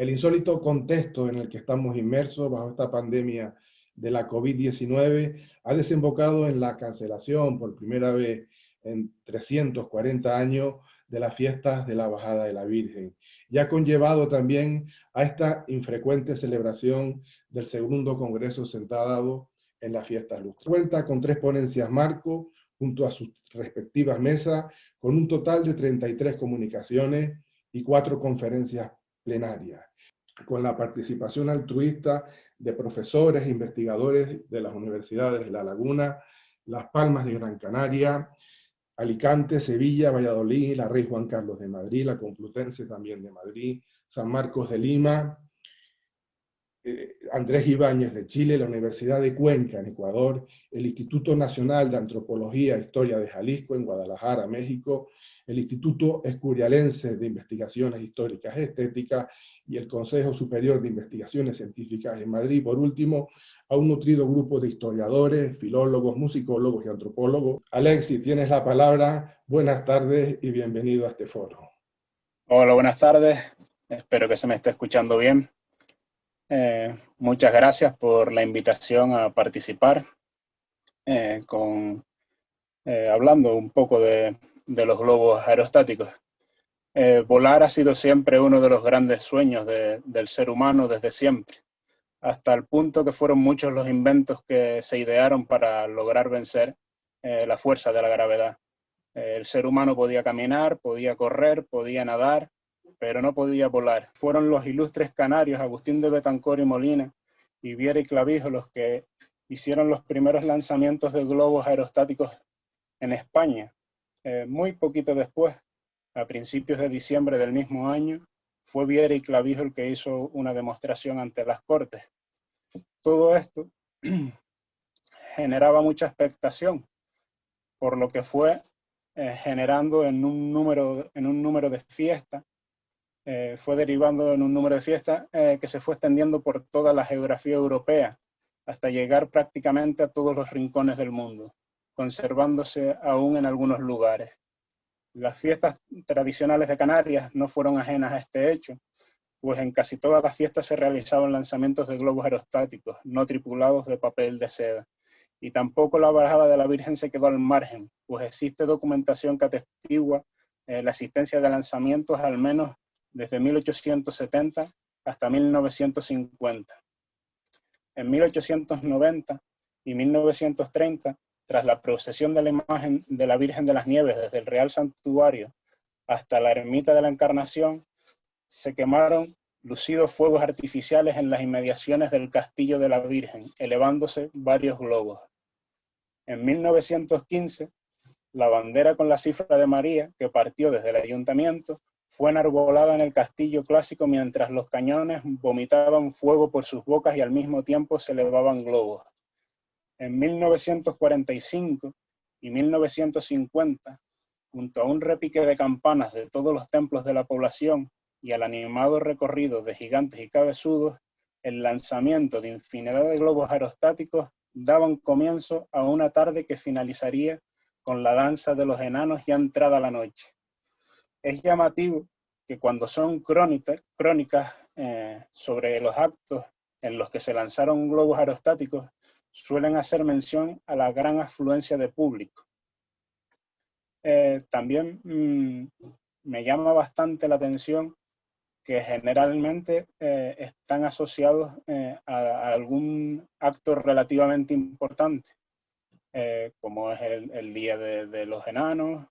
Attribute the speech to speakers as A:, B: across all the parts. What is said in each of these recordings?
A: El insólito contexto en el que estamos inmersos bajo esta pandemia de la COVID-19 ha desembocado en la cancelación por primera vez en 340 años de las fiestas de la Bajada de la Virgen, y ha conllevado también a esta infrecuente celebración del segundo Congreso Centrado en las fiestas lustres. Cuenta con 3 ponencias marco junto a sus respectivas mesas, con un total de 33 comunicaciones y 4 conferencias plenarias, con la participación altruista de profesores e investigadores de las universidades de La Laguna, Las Palmas de Gran Canaria, Alicante, Sevilla, Valladolid, la Rey Juan Carlos de Madrid, la Complutense también de Madrid, San Marcos de Lima, Andrés Ibáñez de Chile, la Universidad de Cuenca en Ecuador, el Instituto Nacional de Antropología e Historia de Jalisco en Guadalajara, México, el Instituto Escurialense de Investigaciones Históricas y Estéticas y el Consejo Superior de Investigaciones Científicas en Madrid. Por último, a un nutrido grupo de historiadores, filólogos, musicólogos y antropólogos. Alexis, tienes la palabra. Buenas tardes y bienvenido a este foro.
B: Hola, buenas tardes. Espero que se me esté escuchando bien. Muchas gracias por la invitación a participar hablando un poco de los globos aerostáticos. Volar ha sido siempre uno de los grandes sueños del ser humano desde siempre, hasta el punto que fueron muchos los inventos que se idearon para lograr vencer la fuerza de la gravedad. El ser humano podía caminar, podía correr, podía nadar, pero no podía volar. Fueron los ilustres canarios Agustín de Betancor y Molina y Viera y Clavijo los que hicieron los primeros lanzamientos de globos aerostáticos en España. Muy poquito después, a principios de diciembre del mismo año, fue Viera y Clavijo el que hizo una demostración ante las Cortes. Todo esto generaba mucha expectación, por lo que fue generando en un número de fiestas, fue derivando en un número de fiestas que se fue extendiendo por toda la geografía europea, hasta llegar prácticamente a todos los rincones del mundo, conservándose aún en algunos lugares. Las fiestas tradicionales de Canarias no fueron ajenas a este hecho, pues en casi todas las fiestas se realizaban lanzamientos de globos aerostáticos no tripulados de papel de seda. Y tampoco la Bajada de la Virgen se quedó al margen, pues existe documentación que atestigua la existencia de lanzamientos al menos desde 1870 hasta 1950. En 1890 y 1930, tras la procesión de la imagen de la Virgen de las Nieves desde el Real Santuario hasta la Ermita de la Encarnación, se quemaron lucidos fuegos artificiales en las inmediaciones del Castillo de la Virgen, elevándose varios globos. En 1915, la bandera con la cifra de María, que partió desde el ayuntamiento, fue enarbolada en el castillo clásico mientras los cañones vomitaban fuego por sus bocas y al mismo tiempo se elevaban globos. En 1945 y 1950, junto a un repique de campanas de todos los templos de la población y al animado recorrido de gigantes y cabezudos, el lanzamiento de infinidad de globos aerostáticos daban comienzo a una tarde que finalizaría con la danza de los enanos ya entrada la noche. Es llamativo que cuando son crónicas sobre los actos en los que se lanzaron globos aerostáticos, suelen hacer mención a la gran afluencia de público. También me llama bastante la atención que generalmente están asociados a algún acto relativamente importante, como es el Día de los Enanos,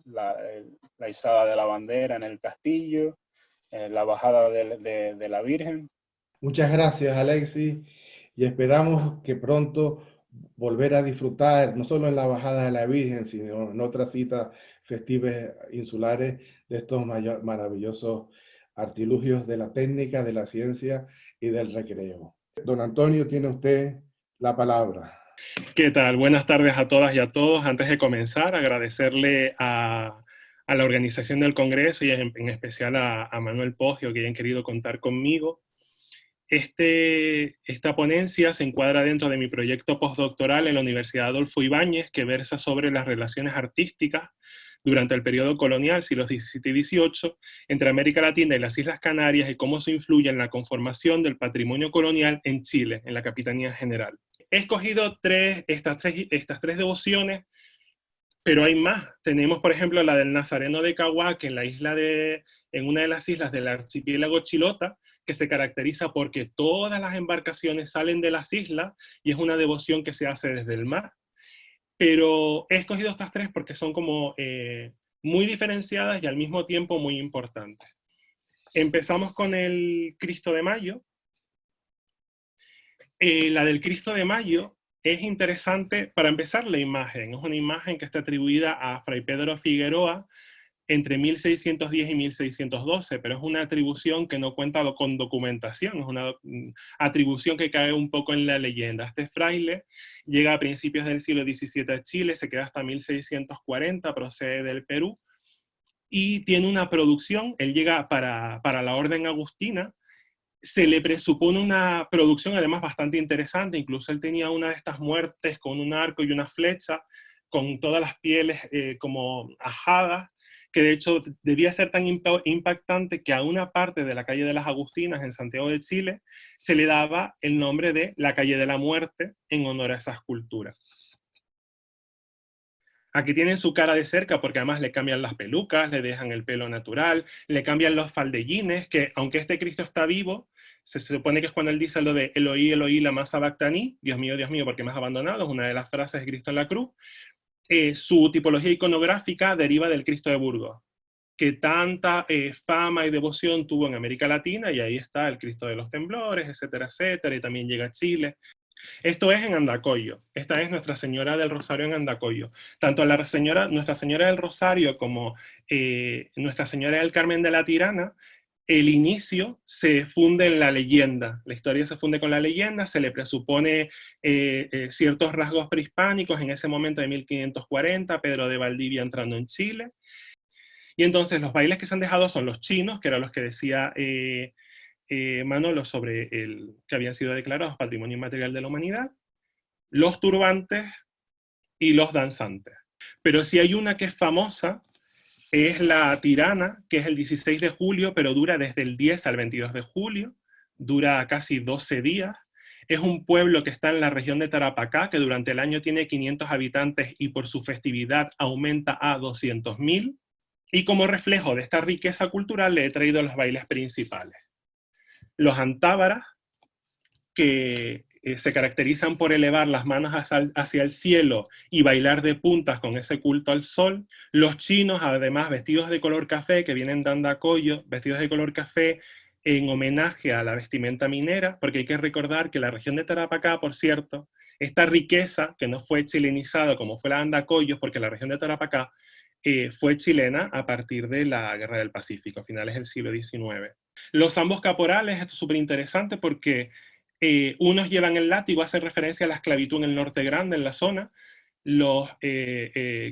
B: la izada de la bandera en el castillo, la bajada de la Virgen.
A: Muchas gracias, Alexis, y esperamos que pronto volver a disfrutar, no solo en la Bajada de la Virgen, sino en otras citas festivas insulares, de estos maravillosos artilugios de la técnica, de la ciencia y del recreo. Don Antonio, tiene usted la palabra.
C: ¿Qué tal? Buenas tardes a todas y a todos. Antes de comenzar, agradecerle a la organización del Congreso y en especial a Manuel Poggio que hayan querido contar conmigo. Esta ponencia se encuadra dentro de mi proyecto postdoctoral en la Universidad Adolfo Ibáñez, que versa sobre las relaciones artísticas durante el periodo colonial, siglos XVII y XVIII, entre América Latina y las Islas Canarias y cómo se influye en la conformación del patrimonio colonial en Chile, en la Capitanía General. He escogido estas tres devociones, pero hay más. Tenemos, por ejemplo, la del Nazareno de Caguaque en una de las islas del archipiélago Chilota, que se caracteriza porque todas las embarcaciones salen de las islas y es una devoción que se hace desde el mar. Pero he escogido estas tres porque son como muy diferenciadas y al mismo tiempo muy importantes. Empezamos con el Cristo de Mayo. La del Cristo de Mayo es interesante, para empezar, la imagen. Es una imagen que está atribuida a Fray Pedro Figueroa entre 1610 y 1612, pero es una atribución que no cuenta con documentación, es una atribución que cae un poco en la leyenda. Este fraile llega a principios del siglo XVII a Chile, se queda hasta 1640, procede del Perú, y tiene una producción, él llega para la Orden Agustina. Se le presupone una producción además bastante interesante, incluso él tenía una de estas muertes con un arco y una flecha, con todas las pieles como ajadas, que de hecho debía ser tan impactante que a una parte de la calle de las Agustinas en Santiago de Chile se le daba el nombre de la calle de la muerte en honor a esa escultura. Aquí tienen su cara de cerca porque además le cambian las pelucas, le dejan el pelo natural, le cambian los faldellines, que aunque este Cristo está vivo, se supone que es cuando él dice lo de Eloí, Eloí, lama sabactani, Dios mío, ¿por qué me has abandonado? Es una de las frases de Cristo en la cruz. Su tipología iconográfica deriva del Cristo de Burgos, que tanta fama y devoción tuvo en América Latina, y ahí está el Cristo de los Temblores, etcétera, etcétera, y también llega a Chile. Esto es en Andacollo. Esta es Nuestra Señora del Rosario en Andacollo. Tanto Nuestra Señora del Rosario como Nuestra Señora del Carmen de la Tirana, el inicio se funde en la leyenda. La historia se funde con la leyenda, se le presupone ciertos rasgos prehispánicos en ese momento de 1540, Pedro de Valdivia entrando en Chile. Y entonces los bailes que se han dejado son los chinos, que eran los que decía Manolo sobre que habían sido declarados Patrimonio Inmaterial de la Humanidad, los turbantes y los danzantes. Pero si hay una que es famosa, es la Tirana, que es el 16 de julio, pero dura desde el 10 al 22 de julio, dura casi 12 días. Es un pueblo que está en la región de Tarapacá, que durante el año tiene 500 habitantes y por su festividad aumenta a 200.000. Y como reflejo de esta riqueza cultural le he traído los bailes principales. Los antábaras, que se caracterizan por elevar las manos hacia el cielo y bailar de puntas con ese culto al sol. Los chinos, además, vestidos de color café, que vienen de Andacollo, vestidos de color café en homenaje a la vestimenta minera, porque hay que recordar que la región de Tarapacá, por cierto, esta riqueza, que no fue chilenizada como fue la de Andacollo, porque la región de Tarapacá fue chilena a partir de la Guerra del Pacífico, a finales del siglo XIX. Los zambos caporales, esto es súper interesante porque unos llevan el látigo, hace referencia a la esclavitud en el Norte Grande, en la zona. Los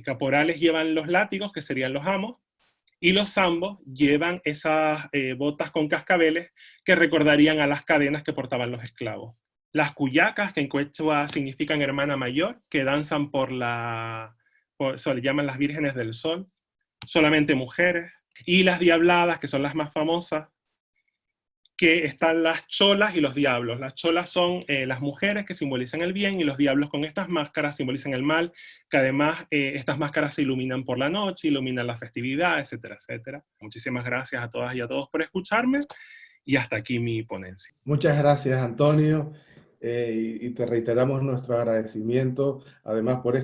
C: caporales llevan los látigos, que serían los amos, y los zambos llevan esas botas con cascabeles que recordarían a las cadenas que portaban los esclavos. Las cuyacas, que en quechua significan hermana mayor, que danzan se le llaman las vírgenes del sol, solamente mujeres. Y las diabladas, que son las más famosas, que están las cholas y los diablos. Las cholas son las mujeres que simbolizan el bien, y los diablos con estas máscaras simbolizan el mal, que además estas máscaras se iluminan por la noche, iluminan la festividad, etcétera, etcétera. Muchísimas gracias a todas y a todos por escucharme, y hasta aquí mi ponencia.
A: Muchas gracias, Antonio, y te reiteramos nuestro agradecimiento, además por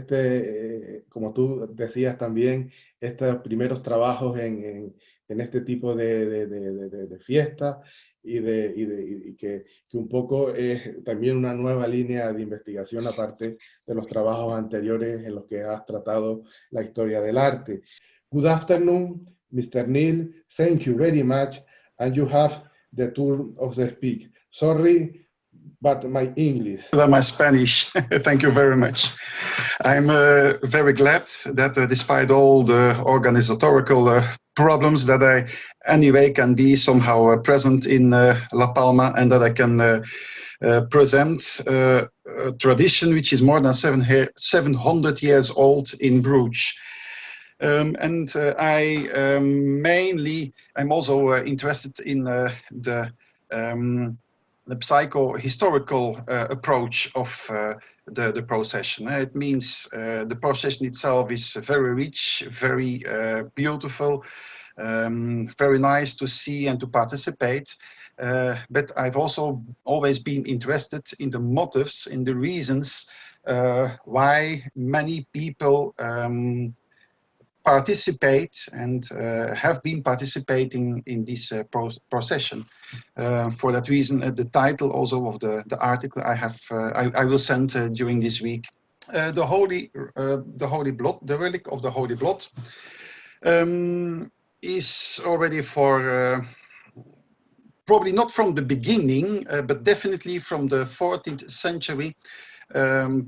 A: como tú decías también, estos primeros trabajos en este tipo de fiesta, y que un poco es también una nueva línea de investigación aparte de los trabajos anteriores en los que has tratado la historia del arte. Good afternoon, Mr. Neil. Thank you very much, and you have the turn of the speak. Sorry, but my English.
D: My Spanish. Thank you very much. I'm very glad that despite all the organizatorical problems that I anyway can be somehow present in La Palma, and that I can present a tradition which is more than 700 years old in Bruges. I'm also interested in the psycho-historical approach of the procession. It means the procession itself is very rich, very beautiful, very nice to see and to participate. But I've also always been interested in the motives, in the reasons why many people participate and have been participating in this procession. For that reason, the title also of the article I will send during this week, the Holy Blood, the relic of the Holy Blood, is already for probably not from the beginning, but definitely from the 14th century.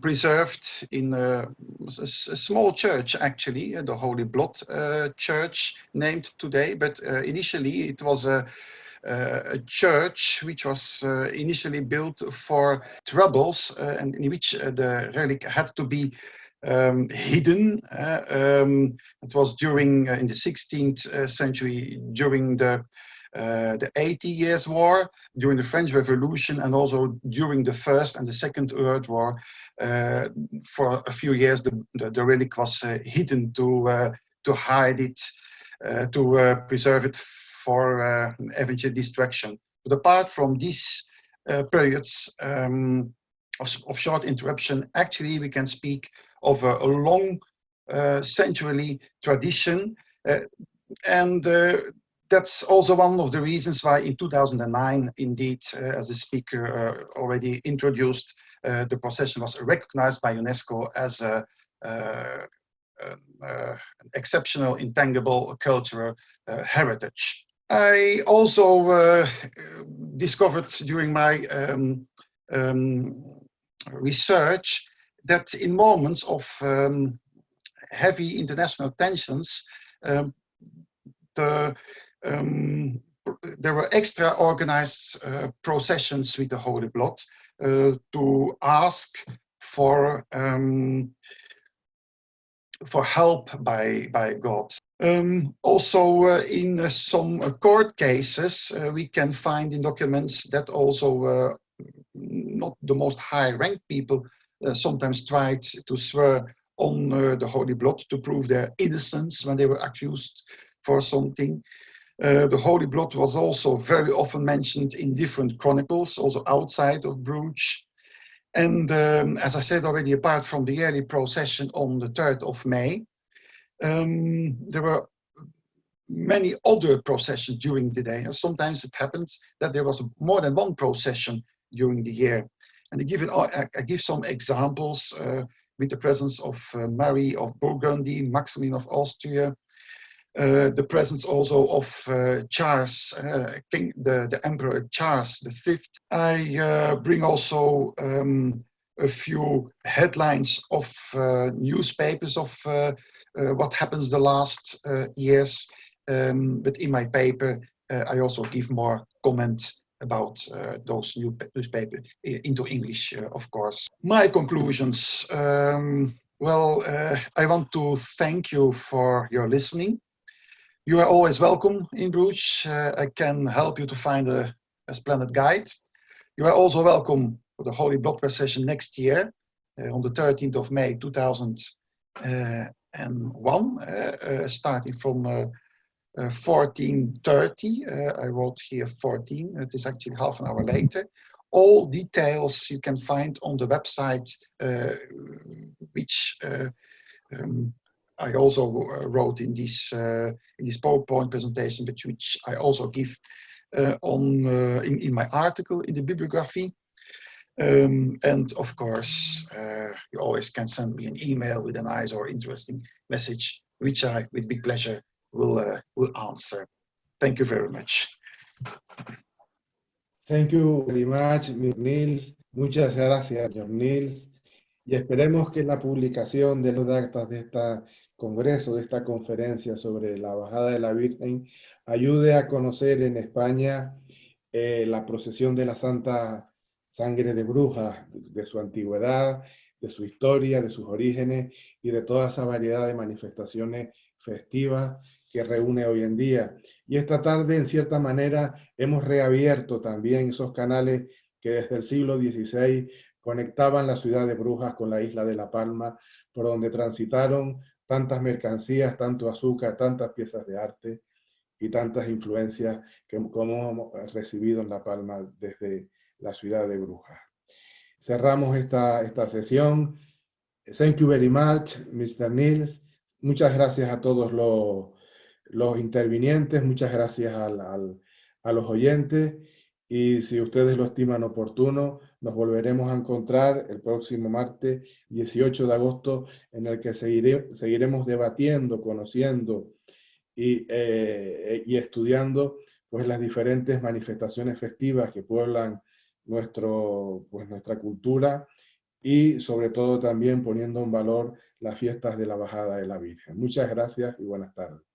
D: Preserved in a small church, actually, the Holy Blood Church, named today. But initially, it was a church which was initially built for troubles, and in which the relic had to be hidden. It was during in the 16th century, during the 80 Years' War, during the French Revolution, and also during the First and the Second World War. For a few years, the relic was hidden to hide it, to preserve it for eventual destruction. But apart from these periods of short interruption, actually we can speak of a long century tradition, and that's also one of the reasons why in 2009, indeed, as the speaker already introduced, the procession was recognized by UNESCO as an exceptional, intangible cultural heritage. I also discovered during my research that in moments of heavy international tensions, there were extra organized processions with the Holy Blood to ask for help by God. Also, in some court cases, we can find in documents that also not the most high-ranked people sometimes tried to swear on the Holy Blood to prove their innocence when they were accused for something. The Holy Blood was also very often mentioned in different chronicles, also outside of Bruges. And as I said already, apart from the yearly procession on the 3rd of May, there were many other processions during the day. And sometimes it happens that there was more than one procession during the year. And I give some examples with the presence of Mary of Burgundy, Maximilian of Austria, the presence also of Charles, the Emperor Charles V. I bring also a few headlines of newspapers of what happens the last years. But in my paper, I also give more comments about those newspapers into English, of course. My conclusions. Well, I want to thank you for your listening. You are always welcome in Bruges. I can help you to find a splendid guide. You are also welcome for the Holy Blood procession next year on the 13th of May 2001, starting from 14:30. I wrote here 14. It is actually half an hour later. All details you can find on the website, which I also wrote in this PowerPoint presentation, but which I also give in my article in the bibliography. And of course, you always can send me an email with a nice or interesting message, which I, with big pleasure, will answer. Thank you very much.
A: Thank you very much, Nils. Muchas gracias, señor Nils. Y esperemos que la publicación de los actas de este congreso, de esta conferencia sobre la bajada de la Virgen, ayude a conocer en España la procesión de la Santa Sangre de Brujas, de su antigüedad, de su historia, de sus orígenes y de toda esa variedad de manifestaciones festiva que reúne hoy en día. Y esta tarde, en cierta manera, hemos reabierto también esos canales que desde el siglo XVI conectaban la ciudad de Brujas con la isla de La Palma, por donde transitaron tantas mercancías, tanto azúcar, tantas piezas de arte y tantas influencias como hemos recibido en La Palma desde la ciudad de Brujas. Cerramos esta sesión. Thank you very much, Mr. Niels. Muchas gracias a todos los intervinientes, muchas gracias a los oyentes, y si ustedes lo estiman oportuno, nos volveremos a encontrar el próximo martes 18 de agosto, en el que seguiremos debatiendo, conociendo y estudiando pues, las diferentes manifestaciones festivas que pueblan nuestra cultura, y sobre todo también poniendo en valor las fiestas de la Bajada de la Virgen. Muchas gracias y buenas tardes.